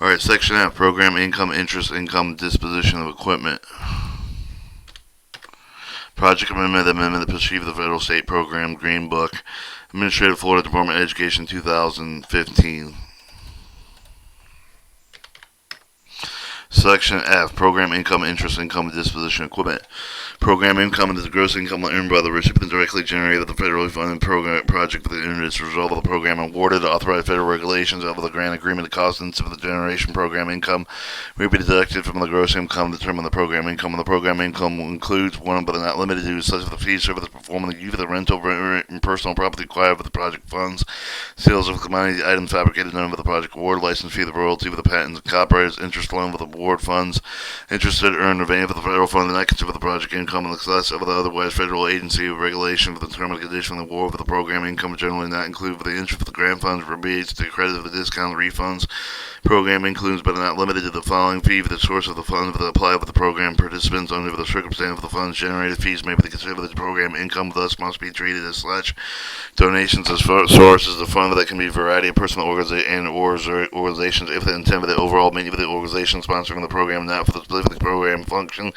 Alright, Section F, Program Income, Interest, Income, Disposition of Equipment. Project Amendment that perceived the Federal State Program Green Book. Administrative Florida Department of Education 2015. Section F, Program Income, Interest, Income, Disposition Equipment. Program income is the gross income earned by the recipient directly generated at the federally funded program project for the earned as a result of the program awarded. Authorized federal regulations of the grant agreement. The cost and of the generation program income may be deducted from the gross income to determine the program income. And the program income includes one but not limited to such of the fees, service, performance, the use of the rental and personal property acquired for the project funds, sales of commodity items fabricated known for the project award, license fee, the royalty for the patents and copyrights, interest loan for the award funds, interest earned of any of the federal fund, and not consider the project income in excess of the otherwise federal agency of regulation for the term and condition of the award for the program income generally not included for the interest for the grant funds, rebates, the credit of the discount, refunds. Program includes but not limited to the following: fee for the source of the funds for the apply for the program participants under the circumstance of the funds generated. Fees may be considered the program income, thus must be treated as such. Donations as sources of fund that can be a variety of personal organizations if the intent of the overall meaning of the organization sponsoring the program, not for the specific program function,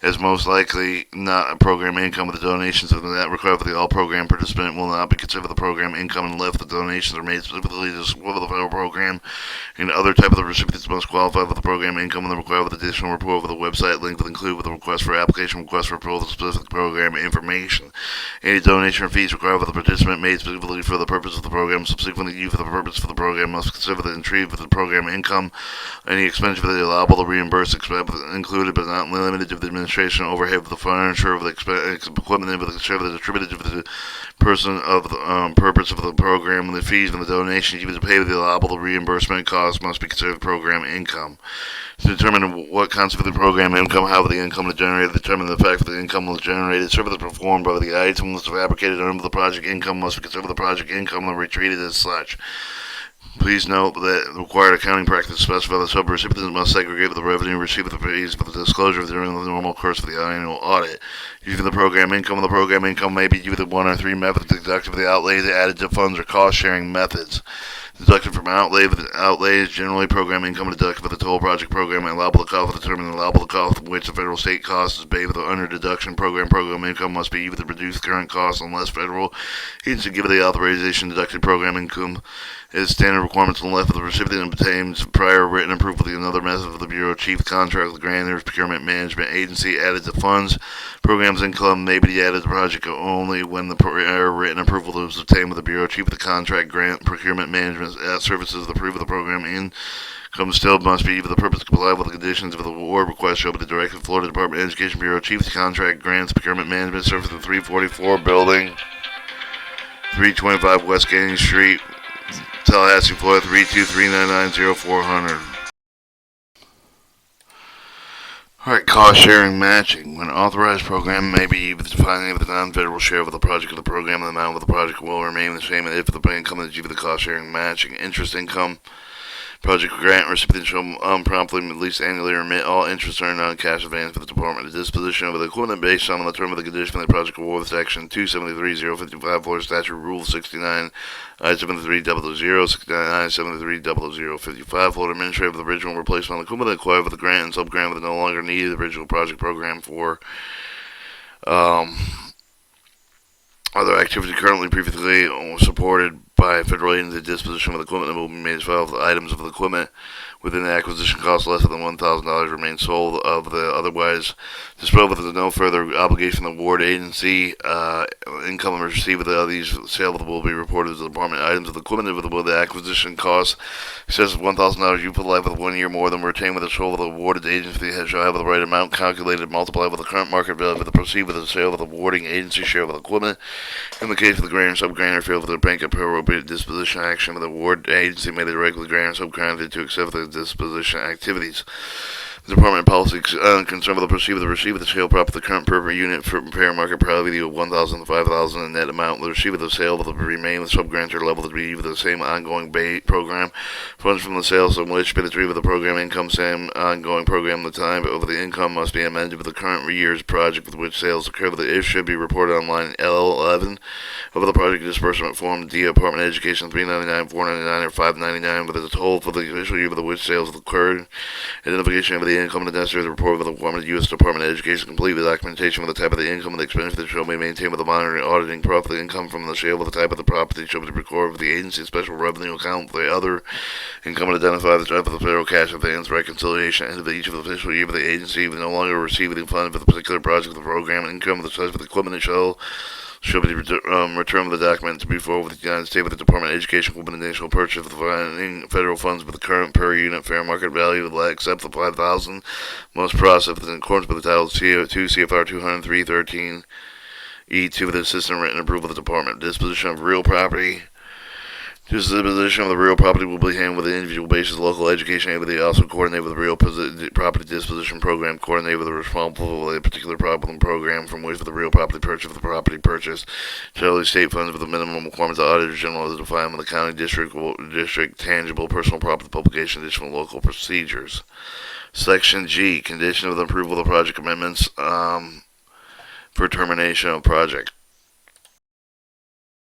is most likely not a program income. The donations of that required for the all program participant will not be considered the program income unless the donations are made specifically to support the federal program, and other type of the recipients must qualify for the program income and the required with additional report with the website link with include with the request for application, request for approval of specific program information. Any donation or fees required for the participant made specifically for the purpose of the program, subsequently used for the purpose for the program, must consider the retrieve for the program income. Any expenditure for the allowable to reimburse included but not limited to the administration overhead for the furniture of the equipment and for the service distributed to the person of the purpose of the program, and the fees and the donations even to pay the allowable reimbursement costs must be considered program income. To determine what constitutes the program income, how the income is generated, determine the fact that the income was generated, service performed by the items fabricated under the project income must be considered the project income and retreated as such. Please note that the required accounting practice specify the sub-recipients must segregate the revenue received with the fees for the disclosure during the normal course of the annual audit. Using the program income, the program income may be used with one or three methods deducted for the outlays, added to funds, or cost-sharing methods. Deducted from outlays, generally program income deducted for the total project program and allowable to cost determine the allowable cost of which the federal state cost is paid with the under deduction program. Program income must be used to reduce current costs unless federal agency given the authorization deducted program income is standard requirements unless the recipient obtains prior written approval of another method of the Bureau Chief contract with the grantor's procurement management agency added to funds. Program's income may be added to the project only when the prior written approval is obtained with the Bureau Chief of the contract grant procurement management services. The proof of the program income still must be for the purpose to comply with the conditions of the award request shall be directed to Florida Department of Education Bureau Chief of the contract grants procurement management service at 344 building 325 West Canyon Street, Tallahassee, Florida 323990400. Alright, cost sharing matching. When authorized program may be defining of the non-federal share of the project of the program, the amount of the project will remain the same if the income is due to the cost sharing matching. Interest income. Project grant recipients shall promptly, at least annually, remit all interest earned on cash advance for the Department. The disposition of the equipment based on the term of the condition of the project award, Section 273.055, Florida Statute Rule 69, I-7300, 69, I-730055, Florida Administrative of the original replacement of the equipment acquired for the grant and sub-grant with no longer needed the original project program for other activity currently previously supported by federal agency. Disposition of the equipment that will be made as well as the items of the equipment within the acquisition cost less than $1,000 remain sold of the otherwise disposed of. There's no further obligation to the award agency. Income received with these sales will be reported to the department. Items of the equipment with the acquisition cost excess of $1,000 used for the life of 1 year more than retained with the sale of the awarded agency shall have the right amount calculated multiplied with the current market value to proceed with the sale of the awarding agency share of the equipment. In the case of the grant or sub-grant or fail for the bank appropriate disposition action of the award agency may directly grant or sub-grant to accept the disposition activities. Department policy concerned with the receipt of the sale property, the current per unit for fair market value of 1,000 to 5,000 in net amount. The receipt of the sale will remain the sub-grantor level to be the same ongoing program. Funds from the sales of which be the retrieve of the program income, same ongoing program. The time over the income must be amended with the current year's project with which sales occur. It should be reported online L11 over the project disbursement form D Department of Education 399, 499, or 599 with a total for the official year with which sales occurred. Identification of the income and the necessary report with the U.S. Department of Education, complete with documentation with the type of the income and the expenditure that shall be maintained with the monitoring auditing property income from the sale with the type of the property shall be recorded with the agency special revenue account for the other income and identify the type of the federal cash advance reconciliation end of each of the official year with the agency with no longer receiving the fund for the particular project of the program income with the size of the equipment and shall be returned with the document to be forwarded with the United States with the Department of Education equipment and initial purchase of the federal funds with the current per unit fair market value except the 5,000 most processed in accordance with the Title 2 CFR 203.13 E2 with the assistant written approval of the Department. Disposition of real property. Disposition of the real property will be handled with an individual basis. Local education agency also coordinate with the real property disposition program. Coordinate with the responsible for a particular problem program from which for the real property purchase of the property purchase. Generally, state funds with the minimum requirements of Auditor General as defined with the county district tangible personal property publication additional local procedures. Section G, condition of the approval of the project amendments for termination of project.